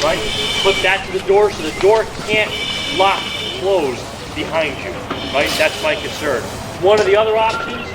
Right? Put that to the door so the door can't lock close behind you. Right? That's my concern. One of the other options,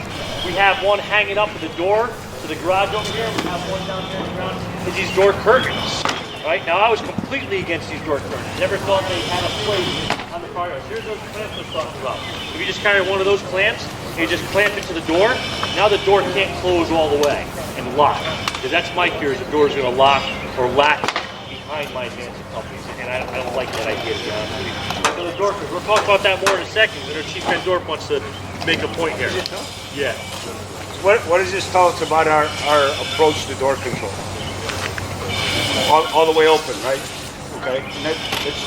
we have one hanging up at the door to the garage over here. We have one down here on the ground. Is these door curtains. Right? Now I was completely against these door curtains. Never thought they had a place on the car door. Here's those clamps I was talking about. If you just carry one of those clamps, and you just clamp it to the door, now the door can't close all the way and lock. Because that's my fear, is the door is going to lock or latch behind my advancing companies. And I don't like that idea, to be honest with you. So the door, we'll talk about that more in a second, but our Chief Van Dorp wants to make a point here. Yeah. What does this tell us about our approach to door control? All the way open, right? Okay. And it's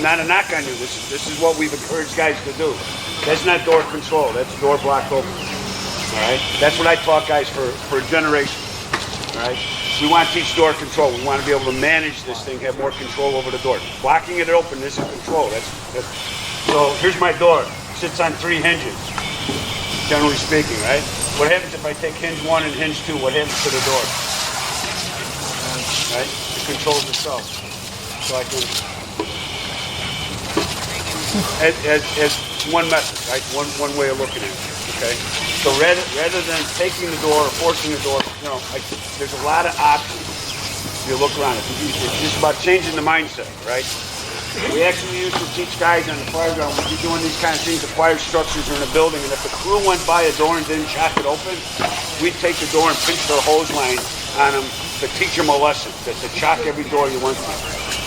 not a knock on you. This is what we've encouraged guys to do. That's not door control. That's door block open. All right. That's what I taught guys for generations. All right. We want to teach door control. We want to be able to manage this thing, have more control over the door. Blocking it open, this is control. That's so. Here's my door. It sits on 3 hinges. Generally speaking, right? What happens if I take hinge 1 and hinge 2? What happens to the door? Right? It controls itself. So I can, as one method, right? One way of looking at it. Okay. So rather than taking the door or forcing the door, you know, there's a lot of options. If you look around, it's just about changing the mindset, right? We actually used to teach guys on the fire ground when you're doing these kind of things. The fire structures are in a building, and if the crew went by a door and didn't chock it open, we'd take the door and pinch their hose line on them to teach them a lesson, to chock every door you went through.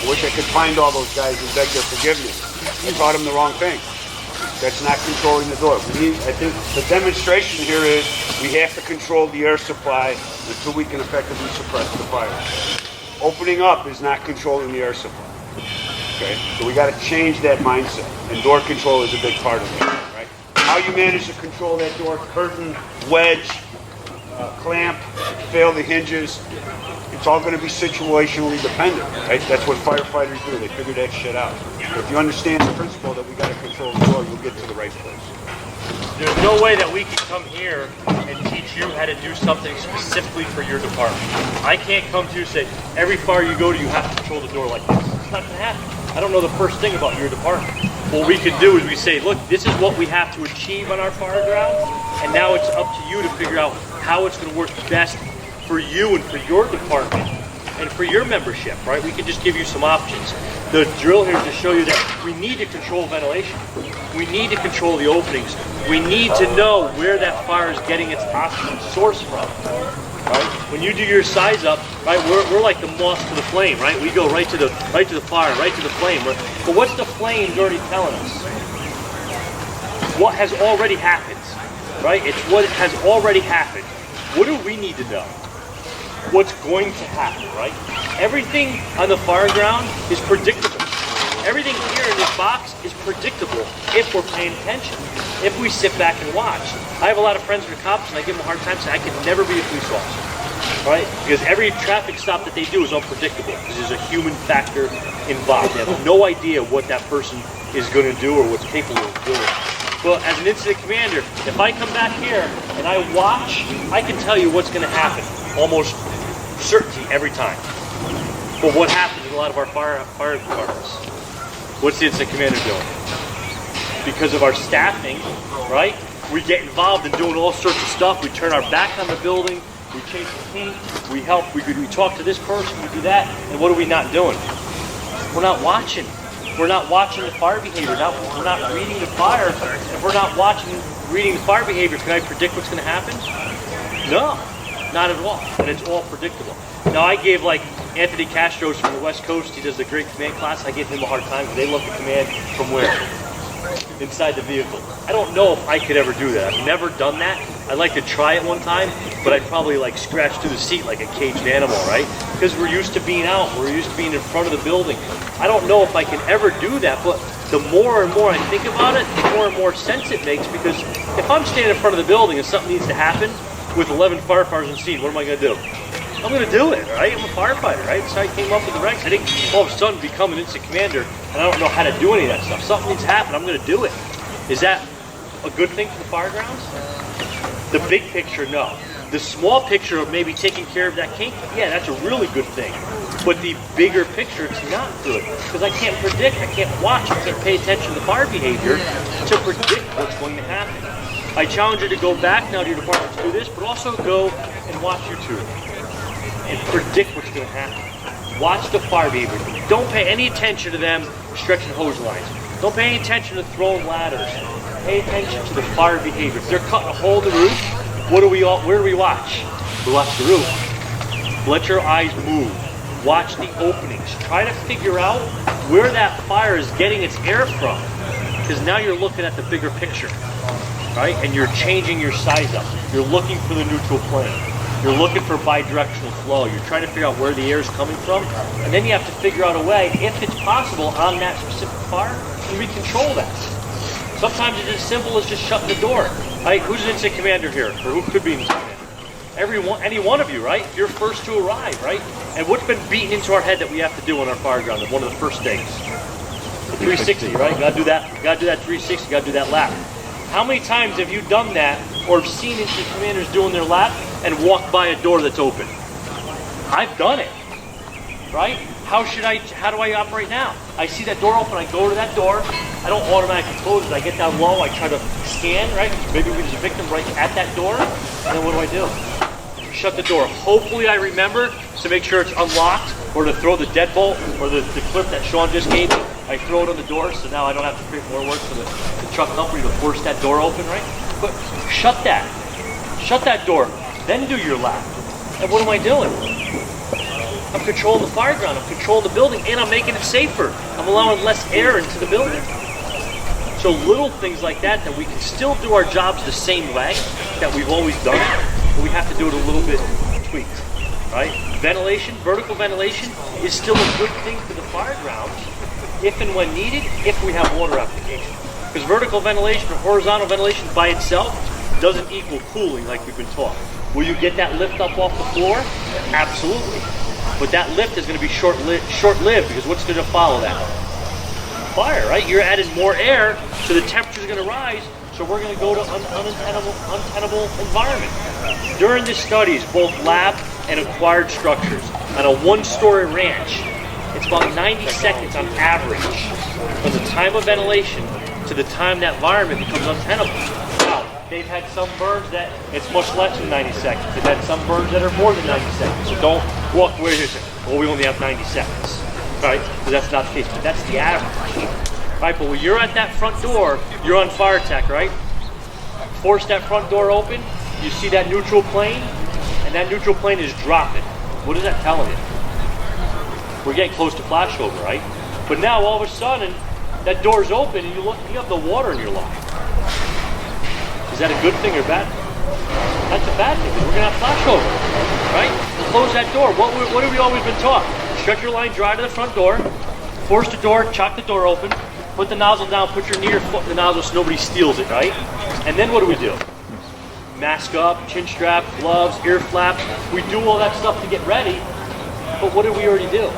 I wish I could find all those guys and beg their forgiveness. I taught them the wrong thing. That's not controlling the door. I think the demonstration here is we have to control the air supply until we can effectively suppress the fire. Opening up is not controlling the air supply. Okay, so we got to change that mindset, and door control is a big part of it. Right? How you manage to control that door, curtain, wedge, clamp, fail the hinges, it's all going to be situationally dependent. Right? That's what firefighters do. They figure that shit out. But if you understand the principle that we got to control the door, you'll get to the right place. There's no way that we can come here and teach you how to do something specifically for your department. I can't come to you and say, every fire you go to, you have to control the door like this. It's not going to happen. I don't know the first thing about your department. What we can do is we say, look, this is what we have to achieve on our fire ground, and now it's up to you to figure out how it's going to work best for you and for your department and for your membership, right? We can just give you some options. The drill here is to show you that we need to control ventilation. We need to control the openings. We need to know where that fire is getting its oxygen source from. Right? When you do your size up, right, we're like the moth to the flame, right? We go right to the fire, right to the flame. But what's the flames already telling us? What has already happened, right? It's what has already happened. What do we need to know? What's going to happen, right? Everything on the fire ground is predictable. Everything here in this box is predictable if we're paying attention, if we sit back and watch. I have a lot of friends who are cops, and I give them a hard time saying I could never be a police officer, right? Because every traffic stop that they do is unpredictable because there's a human factor involved. They have no idea what that person is going to do or what's capable of doing. But as an incident commander, if I come back here and I watch, I can tell you what's going to happen, almost certainty every time. But what happens in a lot of our fire departments? What's the incident commander doing? Because of our staffing, right? We get involved in doing all sorts of stuff. We turn our back on the building. We change the paint. We help. We talk to this person. We do that. And what are we not doing? We're not watching. We're not watching the fire behavior. We're not reading the fire. If we're not reading the fire behavior, can I predict what's going to happen? No, not at all. And it's all predictable. Now, I gave like Anthony Castro's from the West Coast. He does the great command class. I gave him a hard time because they love the command from where? Inside the vehicle. I don't know if I could ever do that. I've never done that. I'd like to try it one time, but I'd probably like scratch through the seat like a caged animal, right? Because we're used to being out. We're used to being in front of the building. I don't know if I can ever do that, but the more and more I think about it, the more and more sense it makes, because if I'm standing in front of the building and something needs to happen with 11 firefighters on scene, what am I going to do? I'm going to do it, right? I'm a firefighter, right? That's how I came up with the ranks. I didn't all of a sudden become an incident commander and I don't know how to do any of that stuff. Something needs to happen, I'm going to do it. Is that a good thing for the fire grounds? The big picture, no. The small picture of maybe taking care of that kink, yeah, that's a really good thing. But the bigger picture, it's not good. Because I can't predict, I can't watch, I can't pay attention to the fire behavior to predict what's going to happen. I challenge you to go back now to your department to do this, but also go and watch YouTube and predict what's going to happen. Watch the fire behavior. Don't pay any attention to them stretching hose lines. Don't pay any attention to throwing ladders. Pay attention to the fire behavior. If they're cutting a hole in the roof, where do we watch? We watch the roof. Let your eyes move. Watch the openings. Try to figure out where that fire is getting its air from. Because now you're looking at the bigger picture, right? And you're changing your size up. You're looking for the neutral plane. You're looking for bidirectional flow. You're trying to figure out where the air is coming from. And then you have to figure out a way, if it's possible, on that specific fire, to recontrol that. Sometimes it's as simple as just shutting the door. Right? Who's an incident commander here? Or who could be an incident commander? Any one of you, right? You're first to arrive, right? And what's been beaten into our head that we have to do on our fire ground? One of the first things. The 360, right? You gotta do that. You gotta do that 360. You gotta do that lap. How many times have you done that or seen incident commanders doing their lap and walked by a door that's open? I've done it, right? How do I operate now? I see that door open, I go to that door, I don't automatically close it, I get down low, I try to scan, right? Maybe there's a victim right at that door, and then what do? Shut the door. Hopefully I remember to make sure it's unlocked, or to throw the deadbolt, or the clip that Sean just gave me. I throw it on the door, so now I don't have to create more work for the truck company to force that door open, right? But shut that door, then do your lap. And what am I doing? I'm controlling the fire ground, I'm controlling the building, and I'm making it safer. I'm allowing less air into the building. So little things like that we can still do our jobs the same way that we've always done it, but we have to do it a little bit tweaked, right? Ventilation, vertical ventilation is still a good thing for the fire ground if and when needed, if we have water application. Because vertical ventilation or horizontal ventilation by itself doesn't equal cooling like we've been taught. Will you get that lift up off the floor? Absolutely. But that lift is going to be short-lived because what's going to follow that? Fire, right? You're adding more air, so the temperature is going to rise, so we're going to go to untenable environment. During the studies, both lab and acquired structures, on a one-story ranch, it's about 90 seconds on average from the time of ventilation to the time that environment becomes untenable. Now, they've had some burns that it's much less than 90 seconds. They've had some burns that are more than 90 seconds. So don't walk away here and say, well, we only have 90 seconds, right? But that's not the case, but that's the average. Right, but when you're at that front door, you're on fire attack, right? Force that front door open, you see that neutral plane, and that neutral plane is dropping. What is that telling you? We're getting close to flashover, right? But now all of a sudden, that door's open and you have the water in your lung. Is that a good thing or bad thing? That's a bad thing because we're gonna have flashover, right? Close that door. What have we always been taught? Stretch your line dry to the front door, force the door, chock the door open, put the nozzle down, put your knee or foot in the nozzle so nobody steals it, right? And then what do? Mask up, chin strap, gloves, ear flaps. We do all that stuff to get ready, but what did we already do?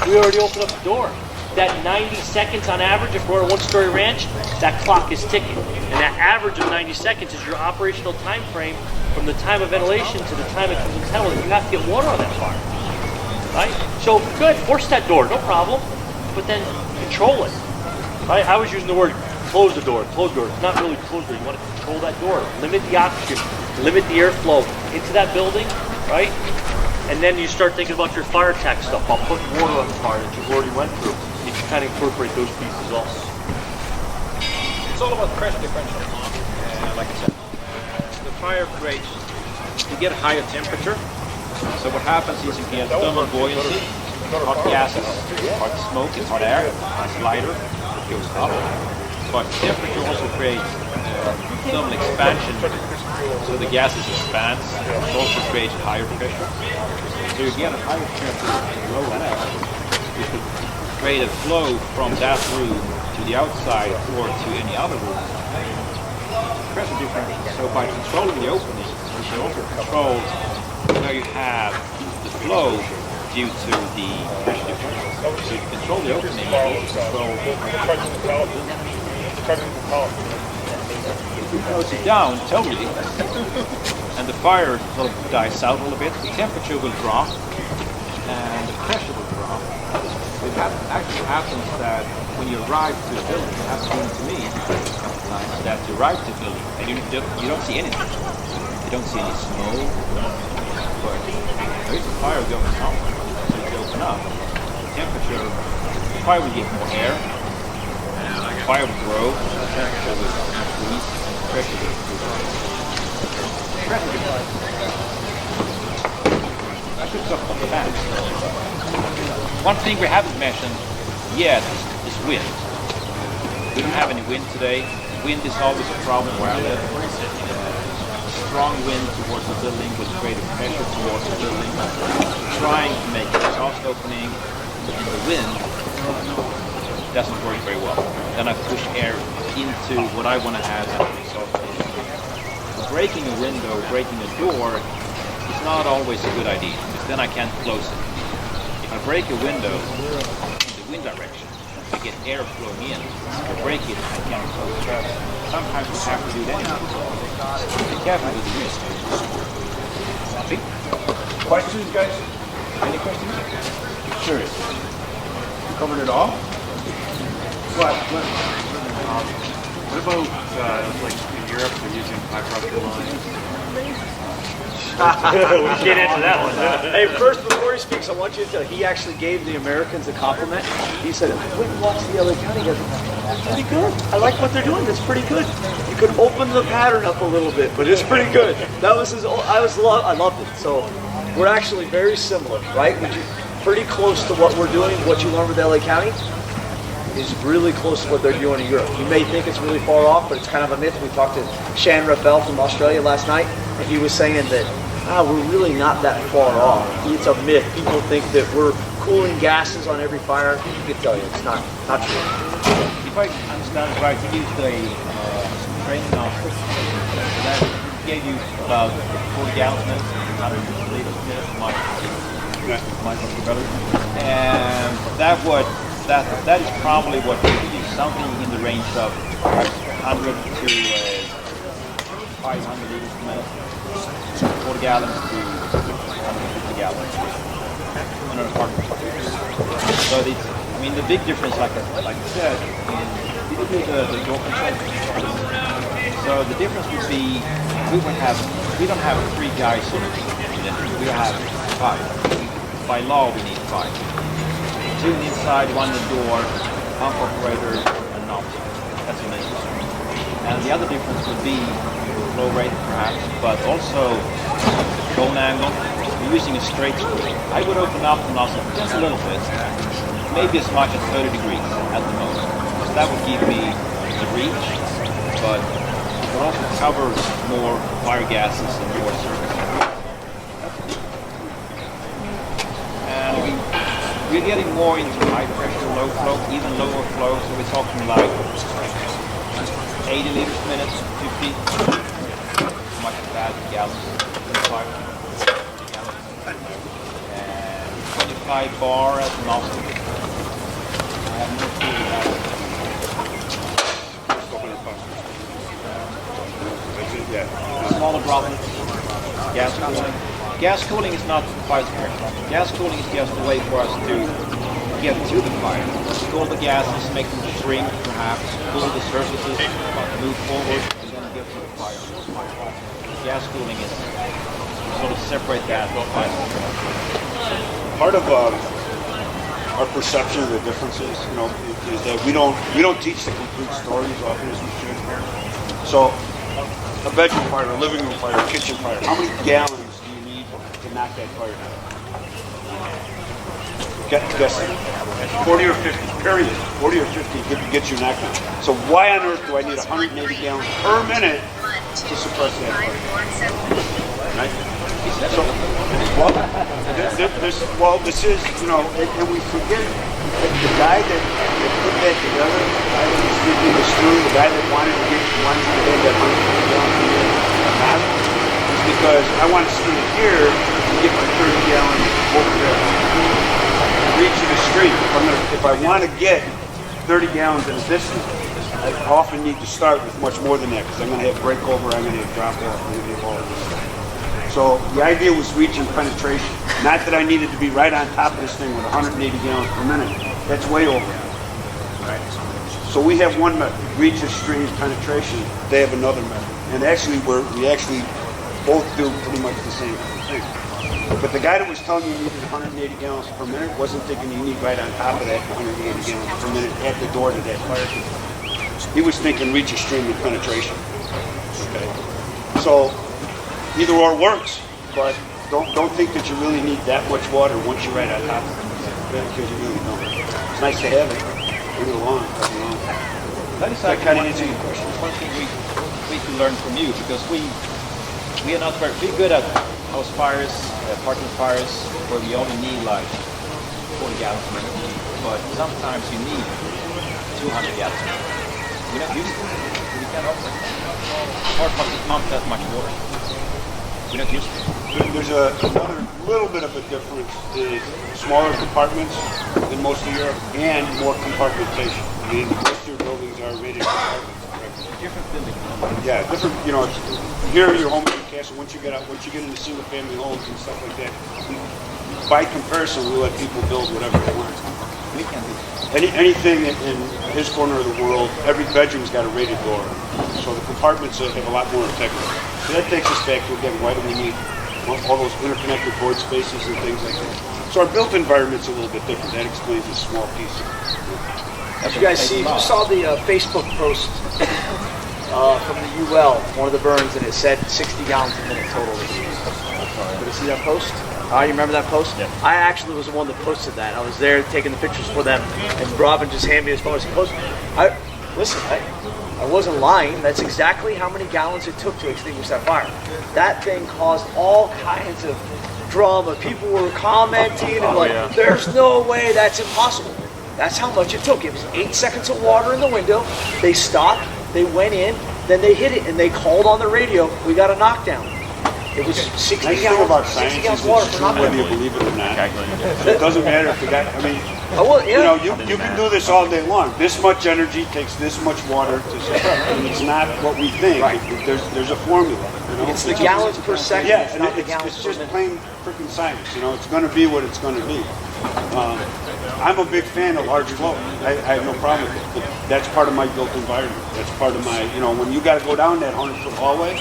We already opened up the door. That 90 seconds on average, if we're on a one-story ranch, that clock is ticking. And that average of 90 seconds is your operational time frame from the time of ventilation to the time it comes untenable. You have to get water on that fire, right? So good, force that door, no problem, but then control it, right? I was using the word close the door. It's not really close the door. You want to control that door, limit the oxygen, limit the airflow into that building, right? And then you start thinking about your fire attack stuff. I'll put water on the fire that you've already went through. You can kind of incorporate those pieces also. It's all about pressure differential. Like I said, the fire creates, you get a higher temperature. So what happens is you get thermal buoyancy, hot gases, hot smoke, and hot air, it's lighter, it goes up. But temperature also creates thermal expansion. So the gases expand, it also creates higher pressure. So you get a higher temperature and low air. You could create a flow from that room to the outside or to any other room. Pressure differential. So by controlling the opening, you can also control where you have the flow due to the pressure differential. So you control the opening, you also control if you close it down totally, and the fire sort of dies out a little bit, the temperature will drop and the pressure will drop. It actually happens that when you arrive to the building, it happens to me that you arrive to the building and you don't see anything. You don't see any smoke, but there is a fire going on. So if you open up, the temperature, the fire will get more air, the fire will grow, the temperature will increase, and the pressure will increase. I should talk about the back. One thing we haven't mentioned yet is wind. We don't have any wind today. Wind is always a problem where I live. Strong wind towards the building with greater pressure towards the building. Trying to make an exhaust opening in the wind doesn't work very well. Then I push air into what I want to have as an exhaust opening. Breaking a window, breaking a door is not always a good idea, because then I can't close it. If I break a window in the wind direction, I get air flowing in. If I break it, I can't close it. Sometimes we have to do it anyway. Be careful with the risk. Questions, guys? Any questions? Sure. You covered it all? What about like in Europe they're using fiber optic lines? We can't answer that one. Hey, first, before he speaks, I want you to tell he actually gave the Americans a compliment. He said, I went and watched the LA County. He goes, that's pretty good. I like what they're doing. That's pretty good. You could open the pattern up a little bit, but it's pretty good. That was his. I loved it. So we're actually very similar, right? Pretty close to what we're doing. What you learned with LA County is really close to what they're doing in Europe. You may think it's really far off, but it's kind of a myth. We talked to Shan Rafael from Australia last night, and he was saying that we're really not that far off. It's a myth. People think that we're cooling gases on every fire. I can tell you, it's not true. If I understand right, you used a training nozzle that gave you about 40 gallons a minute, 100 liters a minute, might be better. And that is probably what we use, something in the range of 100 to 500 liters per minute, 40 gallons to 150 gallons on an apartment. So the big difference, like I said, is we do the door control. So the difference would be we don't have 3 guys on the team. We have 5. By law, we need 5. 2 on the inside, 1 on the door, pump operator, and knob. That's the main difference. And the other difference would be flow rate, perhaps, but also cone angle. We're using a straight screw. I would open up the nozzle just a little bit, maybe as much as 30 degrees at the most, because that would give me the reach, but it would also cover more fire gases and more surface. And we're getting more into high pressure, low flow, even lower flow, so we're talking like 80 liters a minute, 50, much of that, gallons, 25 gallons, and 25 bar at the nozzle. I have no clue that. Smaller droplets, gas cooling. Gas cooling is not quite correct. Gas cooling is just a way for us to get to the fire. Cool the gases, make them shrink perhaps, cool the surfaces, move forward, and then get to the fire. Gas cooling is sort of separate that from fire. Part of our perception of the differences, is that we don't teach the complete stories often as we should. So, a bedroom fire, a living room fire, a kitchen fire, how many gallons do you need to knock that fire down? Guess 40 or 50, period. 40 or 50 gets you knocked down. So why on earth do I need 180 gallons per minute to suppress that fire? Right? So, this is, and we forget that the guy that put that together, the guy that was digging the screw, the guy that wanted to get that 180 gallons a minute, is because I want to steam it here to get my 30 gallons over there. Reaching the street. If I want to get 30 gallons in a distance, I often need to start with much more than that because I'm going to have breakover, I'm going to have drop off, I'm going to have all of this stuff. So the idea was reach and penetration. Not that I needed to be right on top of this thing with 180 gallons per minute. That's way over. Right. So we have one method, reach, extreme, penetration. They have another method. And actually, we actually both do pretty much the same thing. But the guy that was telling you needed 180 gallons per minute wasn't thinking you need right on top of that 180 gallons per minute at the door to that fire control. He was thinking reach, extreme, and penetration. Okay. So either or works, but don't think that you really need that much water once you're right on top of it, because you really don't. It's nice to have it. Leave it alone. That is That kind of actually answers your question. one thing we can learn from you, because we are not very good at house fires, parking fires, where we only need like 40 gallons per minute, but sometimes you need 200 gallons per minute. We're not used to it. We can't operate. Hard to pump that much water. We're not used to it. There's another little bit of a difference is smaller compartments than most of Europe and more compartmentation. I mean, most of your buildings are rated compartments. Different building. Yeah, different. You know, here your home is a castle. Once you get into single-family homes and stuff like that, by comparison, we let people build whatever they want. We can do Anything in his corner of the world, every bedroom's got a rated door, so the compartments have a lot more integrity. So that takes us back to, again, why do we need all those interconnected board spaces and things like that? So our built environment's a little bit different. That explains a small piece. Did you guys see? You saw the Facebook post from the UL, one of the burns, and it said 60 gallons a minute total. Did you see that post? You remember that post? Yeah. I actually was the one that posted that. I was there taking the pictures for them, and Robin just handed me his phone. He posted. I wasn't lying. That's exactly how many gallons it took to extinguish that fire. That thing caused all kinds of drama. People were commenting and there's no way, that's impossible. That's how much it took. It was 8 seconds of water in the window. They stopped, they went in, then they hit it, and they called on the radio, we got a knockdown. It was 60 Nice thing gallons, about 60 science gallons is of water it's for true knockdown. whether you believe it or not. It doesn't matter if the guy, I mean, Yeah. you know, you can do this all day long. This much energy takes this much water to separate. And it's not what we think. Right. There's a formula. You know? It's the gallons per second. Yeah, it's and not the it's gallons per just minute. plain freaking science. You know, it's going to be what it's going to be. I'm a big fan of large flow. I have no problem with it. But that's part of my built environment. That's part of my, you know, when you got to go down that 100-foot hallway,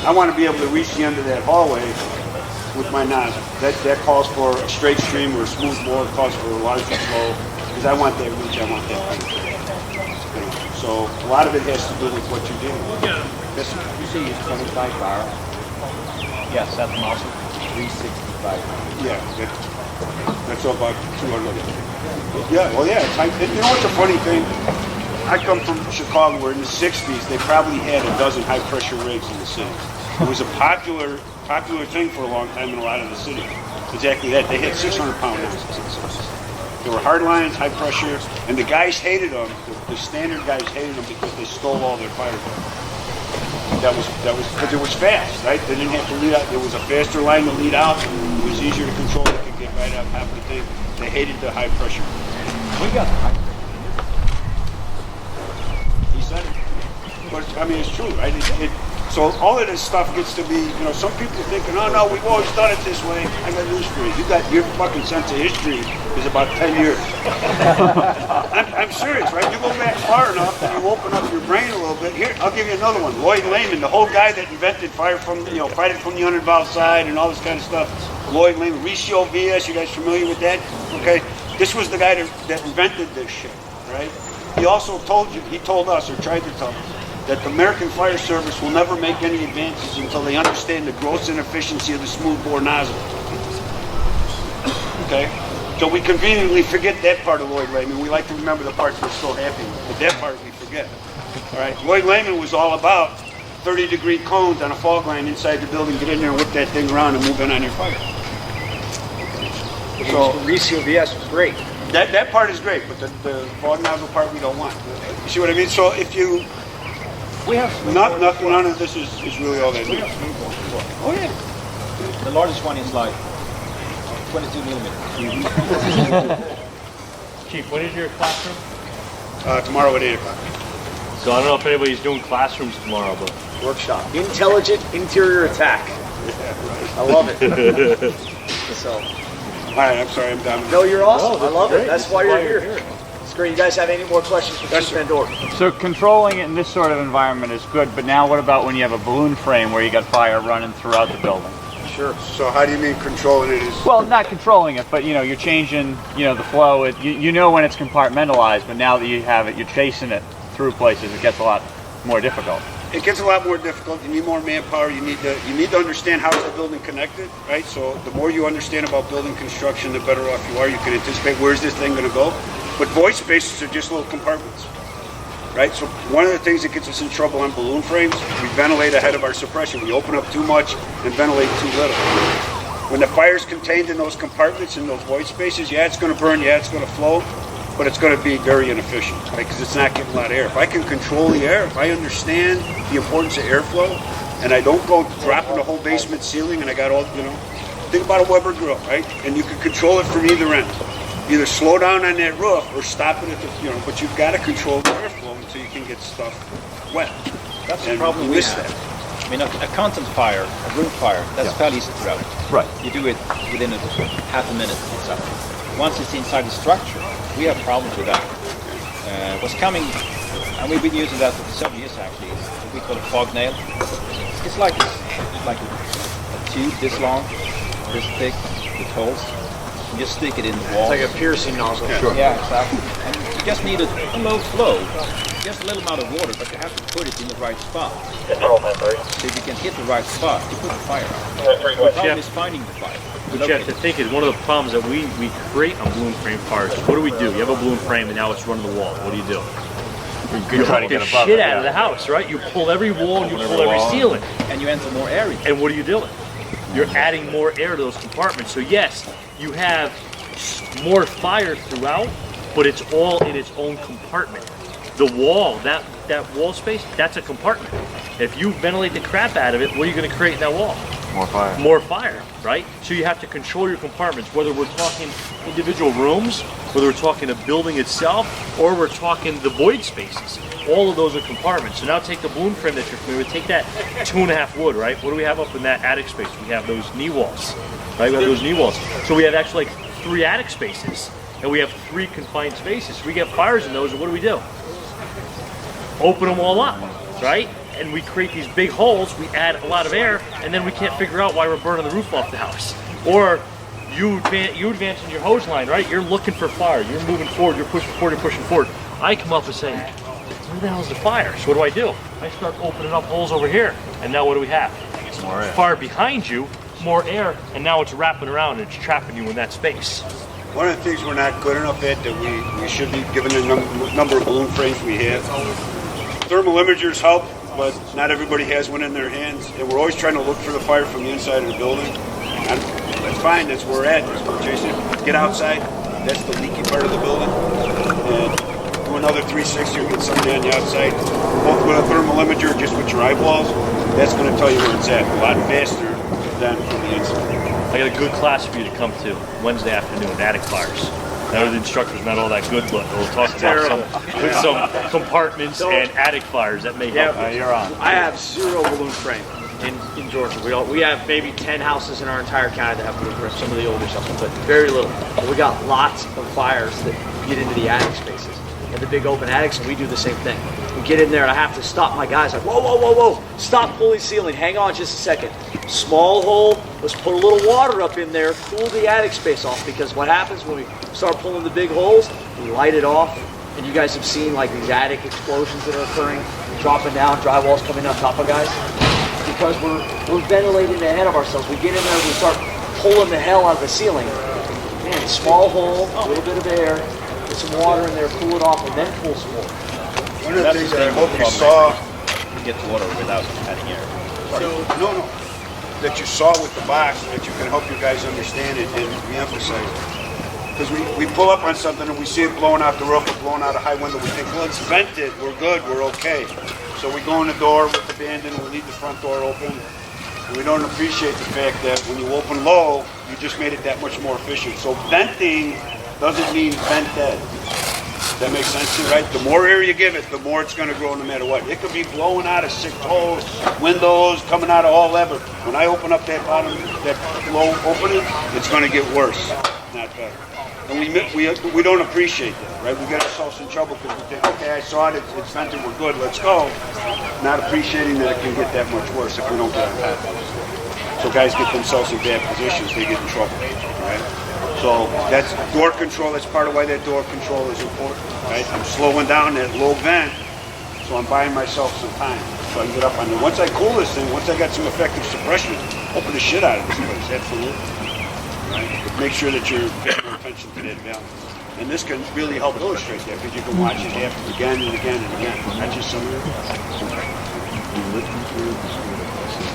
I want to be able to reach the end of that hallway with my nozzle. That calls for a straight stream or a smooth bore. It calls for a larger flow because I want that reach. I want that penetration. You know, so a lot of it has to do with what you're dealing with. Yes, sir. You see, it's 25 bar. Yes, that's muscle. 365. Yeah, that's about 200. Yeah, well, yeah. You know what's a funny thing? I come from Chicago, where in the 60s they probably had a dozen high-pressure rigs in the city. It was a popular thing for a long time in a lot of the city. Exactly that. They had 600-pound engines. They were hard lines, high pressure, and the guys hated them. The standard guys hated them because they stole all their fire equipment. That was because it was fast, right? They didn't have to lead out. There was a faster line to lead out. It was easier to control. They could get right out half the thing. They hated the high pressure. We got the high. He said it. But I mean, it's true, right? So all of this stuff gets to be, you know, some people thinking, oh no, we've always done it this way. I got news for you. You got your fucking sense of history is about 10 years. I'm serious, right? You go back far enough and you open up your brain a little bit. Here, I'll give you another one. Lloyd Lehman, the whole guy that invented fight it from the 100-valve side and all this kind of stuff. Lloyd Lehman, Ricio VS, you guys familiar with that? Okay, this was the guy that invented this shit, right? He also told us, or tried to tell us, that the American Fire Service will never make any advances until they understand the gross inefficiency of the smoothbore nozzle. Okay? So we conveniently forget that part of Lloyd Lehman. We like to remember the parts we're still happy with, but that part we forget. All right? Lloyd Lehman was all about 30-degree cones on a fog line inside the building. Get in there and whip that thing around and move in on your fire. So Ricio VS was great. That part is great, but the fog nozzle part we don't want. You see what I mean? So if you... We have None of this is really all that We needs. have smoothbore as well. Oh yeah. The largest one is like 22 millimeters. Chief, when is your classroom? Tomorrow at 8 o'clock. So I don't know if anybody's doing classrooms tomorrow, but Workshop. Intelligent interior attack. I love it. So, All right, I'm sorry, I'm done. no, you're awesome. No, I love great. it. That's This why is you're why you're here. here. It's great. You guys have any more questions for Yes, Chief sir. Van Dorn? So controlling it in this sort of environment is good, but now what about when you have a balloon frame where you got fire running throughout the building? Sure. So how do you mean controlling it is? Well, not controlling it, but you're changing, the flow. You know when it's compartmentalized, but now that you have it, you're chasing it through places. It gets a lot more difficult. It gets a lot more difficult. You need more manpower. You need to understand how is the building connected, right? So the more you understand about building construction, the better off you are. You can anticipate where's this thing going to go. But void spaces are just little compartments, right? So one of the things that gets us in trouble on balloon frames, we ventilate ahead of our suppression. We open up too much and ventilate too little. When the fire's contained in those compartments, in those void spaces, yeah, it's going to burn, yeah, it's going to flow, but it's going to be very inefficient, right? Because it's not getting a lot of air. If I can control the air, if I understand the importance of airflow, and I don't go dropping the whole basement ceiling, and I got all, think about a Weber grill, right? And you can control it from either end. Either slow down on that roof or stop it at the, but you've got to control the airflow until you can get stuff wet. That's the And problem we we miss have. that. I mean, a content fire, a roof fire, that's fairly easy to route. Right. You do it within half a minute or so. Once it's inside the structure, we have problems with that. What's coming, and we've been using that for several years actually, is what we call a fog nail. It's like a tube this long, this thick, with holes. You just stick it in the wall. It's like a piercing nozzle. Yeah, exactly. And you just need a low flow, just a little amount of water, but you have to put it in the right spot. So if you can hit the right spot, you put the fire out. The problem is finding the fire. What you have to think is one of the problems that we create on balloon frame fires. What do? You have a balloon frame and now it's running the wall. What do? You try to hook get the above shit it, out of yeah. the house, right? You pull every wall and you pull every ceiling. And you enter more area. And what are you doing? You're adding more air to those compartments. So yes, you have more fire throughout, but it's all in its own compartment. The wall, that wall space, that's a compartment. If you ventilate the crap out of it, what are you going to create in that wall? More fire. More fire, right? So you have to control your compartments, whether we're talking individual rooms, whether we're talking the building itself, or we're talking the void spaces. All of those are compartments. So now take the balloon frame that you're familiar with, take that 2.5 wood, right? What do we have up in that attic space? We have those knee walls, right? We have those knee walls. So we have actually like 3 attic spaces, and we have 3 confined spaces. So we get fires in those, and what do? Open them all up, right? And we create these big holes, we add a lot of air, and then we can't figure out why we're burning the roof off the house. Or you advance in your hose line, right? You're looking for fire, you're moving forward, you're pushing forward. I come up and say, where the hell's the fire? So what do? I start opening up holes over here, and now what do we have? More air. Fire behind you, more air, and now it's wrapping around and it's trapping you in that space. One of the things we're not good enough at that we should be given the number of balloon frames we have. Thermal imagers help, but not everybody has one in their hands. And we're always trying to look for the fire from the inside of the building. And that's fine, that's where we're at. That's where we're chasing it. Get outside, that's the leaky part of the building. And do another 360 or get somebody on the outside. Both with a thermal imager, just with your eyeballs, that's going to tell you where it's at a lot faster than from the inside. I got a good class for you to come to Wednesday afternoon, attic fires. Now the instructor's not all that good, but we'll talk about some compartments and attic fires that may help. You're on. I have 0 balloon frame in Georgia. We have maybe 10 houses in our entire county that have balloon frame, some of the older stuff, but very little. But we got lots of fires that get into the attic spaces and the big open attics, and we do the same thing. We get in there and I have to stop my guys like, whoa, stop pulling ceiling, hang on just a second. Small hole, let's put a little water up in there, cool the attic space off, because what happens when we start pulling the big holes, we light it off, and you guys have seen like these attic explosions that are occurring, dropping down, drywall's coming on top of guys, because we're ventilating ahead of ourselves. We get in there, we start pulling the hell out of the ceiling. Man, small hole, a little bit of air, get some water in there, cool it off, and then pull some more. One of the things that I hope you saw, You get water without adding air. no, that you saw with the box, that you can help you guys understand it and re-emphasize it. Because we pull up on something and we see it blowing out the roof or blowing out a high window, we think, well, it's vented, we're good, we're okay. So we go in the door with the band in, we leave the front door open, and we don't appreciate the fact that when you open low, you just made it that much more efficient. So venting doesn't mean vented. That makes sense to you, right? The more air you give it, the more it's going to grow no matter what. It could be blowing out of 6 holes, windows, coming out of all lever. When I open up that bottom, that low opening, it's going to get worse, not better. And we don't appreciate that, right? We get ourselves in trouble because we think, okay, I saw it, it's vented, we're good, let's go. Not appreciating that it can get that much worse if we don't get on top of it. So guys get themselves in bad positions, they get in trouble, right? So that's door control. That's part of why that door control is important, right? I'm slowing down that low vent, so I'm buying myself some time so I can get up on it. Once I cool this thing, once I got some effective suppression, open the shit out of this place, absolutely. Right? But make sure that you're paying more attention to that balance. And this can really help illustrate that because you can watch it happen again and again and again. Not just some of it.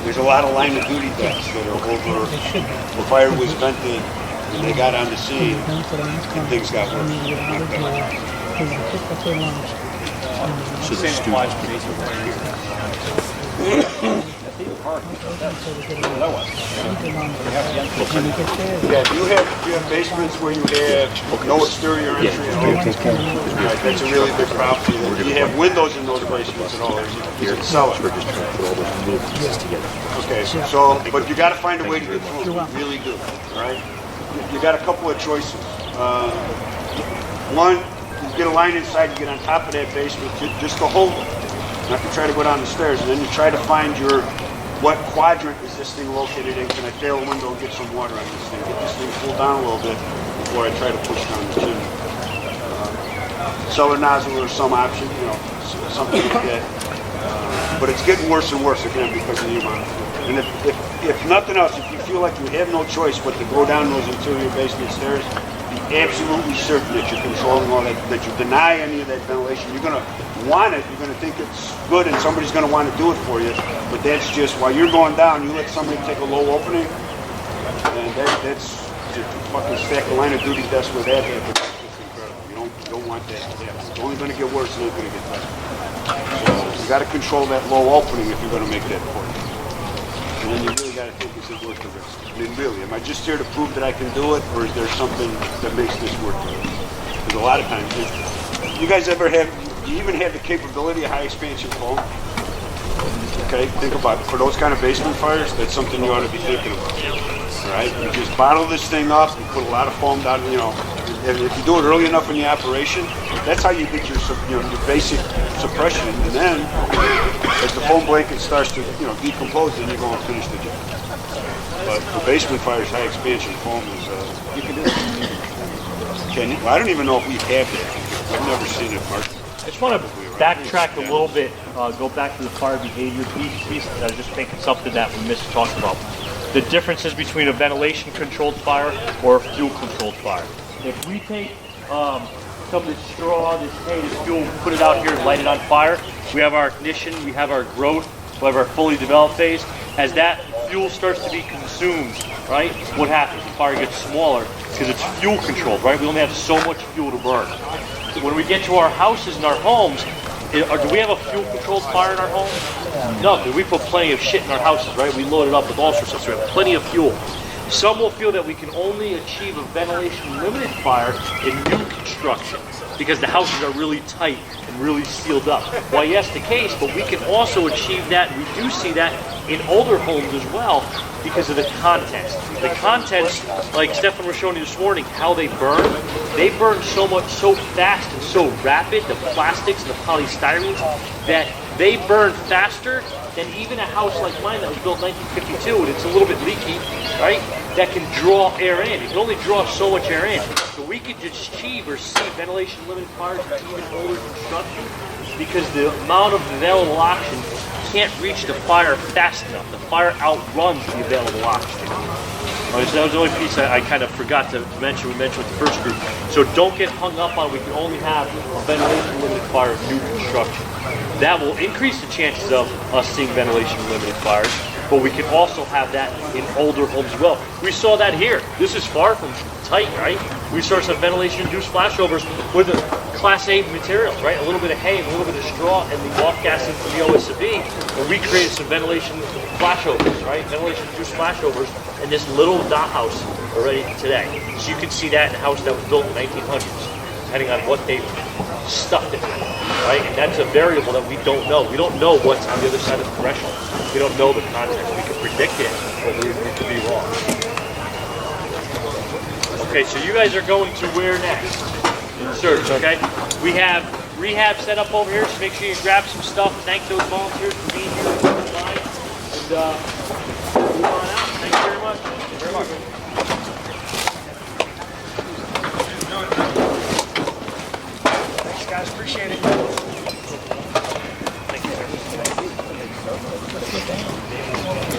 There's a lot of line of duty deaths that are over. The fire was vented. And they got on the scene, and things got worse. So the students Yeah, do you have basements where you have no exterior entry at all? Right, that's a really big problem for you. Do you have windows in those basements at all? Or is it cellar? Okay, so, but you got to find a way to get through it. You really do, all right? You got a couple of choices. One, you get a line inside, you get on top of that basement just to hold it. Not to try to go down the stairs, and then you try to find what quadrant is this thing located in? Can I fail a window and get some water on this thing? Get this thing cooled down a little bit before I try to push down the chimney. Cellar nozzle or some option, something like that. But it's getting worse and worse again because of the amount of food. And if nothing else, if you feel like you have no choice but to go down those interior basement stairs, be absolutely certain that you're controlling all that you deny any of that ventilation. You're going to want it, you're going to think it's good, and somebody's going to want to do it for you. But that's just, while you're going down, you let somebody take a low opening, and that's to fucking stack a line of duty desk with that. That's just incredible. You don't want that. It's only going to get worse, and it's going to get better. So you got to control that low opening if you're going to make that point. And then you really got to think, is it worth the risk? I mean, really, am I just here to prove that I can do it, or is there something that makes this worth the risk? Because a lot of times, you guys ever have, you even have the capability of high expansion foam? Okay, think about it. For those kind of basement fires, that's something you ought to be thinking about. All right, you just bottle this thing up, you put a lot of foam down, and if you do it early enough in the operation, that's how you get your basic suppression. And then, as the foam blanket starts to decompose, then you go and finish the job. But for basement fires, high expansion foam is you can do it. Well, I don't even know if we have that. I've never seen it, Mark. I just want to backtrack a little bit, go back to the fire behavior piece. I was just thinking something that we missed talking about. The differences between a ventilation controlled fire or a fuel controlled fire. If we take some of this straw, this hay, this fuel, put it out here and light it on fire, we have our ignition, we have our growth, we have our fully developed phase. As that fuel starts to be consumed, right, what happens? The fire gets smaller because it's fuel controlled, right? We only have so much fuel to burn. When we get to our houses and our homes, do we have a fuel controlled fire in our homes? No, because we put plenty of shit in our houses, right? We load it up with all sorts of stuff, so we have plenty of fuel. Some will feel that we can only achieve a ventilation limited fire in new construction because the houses are really tight and really sealed up. Well, yes, the case, but we can also achieve that, and we do see that in older homes as well because of the contents. The contents, like Stefan was showing you this morning, how they burn so much, so fast and so rapid, the plastics and the polystyrenes, that they burn faster than even a house like mine that was built in 1952, and it's a little bit leaky, right? That can draw air in. It can only draw so much air in. So we could just achieve or see ventilation limited fires in even older construction because the amount of available oxygen can't reach the fire fast enough. The fire outruns the available oxygen. That was the only piece I kind of forgot to mention. We mentioned with the first group. So don't get hung up on we can only have a ventilation limited fire in new construction. That will increase the chances of us seeing ventilation limited fires, but we can also have that in older homes as well. We saw that here. This is far from tight, right? We saw some ventilation-induced flashovers with a Class A material, right? A little bit of hay, a little bit of straw, and the off gassing from the OSB, and we created some ventilation flashovers, right? Ventilation-induced flashovers in this little dot house already today. So you can see that in a house that was built in the 1900s, depending on what date. stuck differently, right? And that's a variable that we don't know. We don't know what's on the other side of the threshold. We don't know the context. We can predict it, but we could be wrong. Okay, so you guys are going to where next? Search, okay? We have rehab set up over here, so make sure you grab some stuff. Thank those volunteers for being here. And move on out. Thank you very much. Thank you very much. Thanks, guys. Appreciate it. Thank you.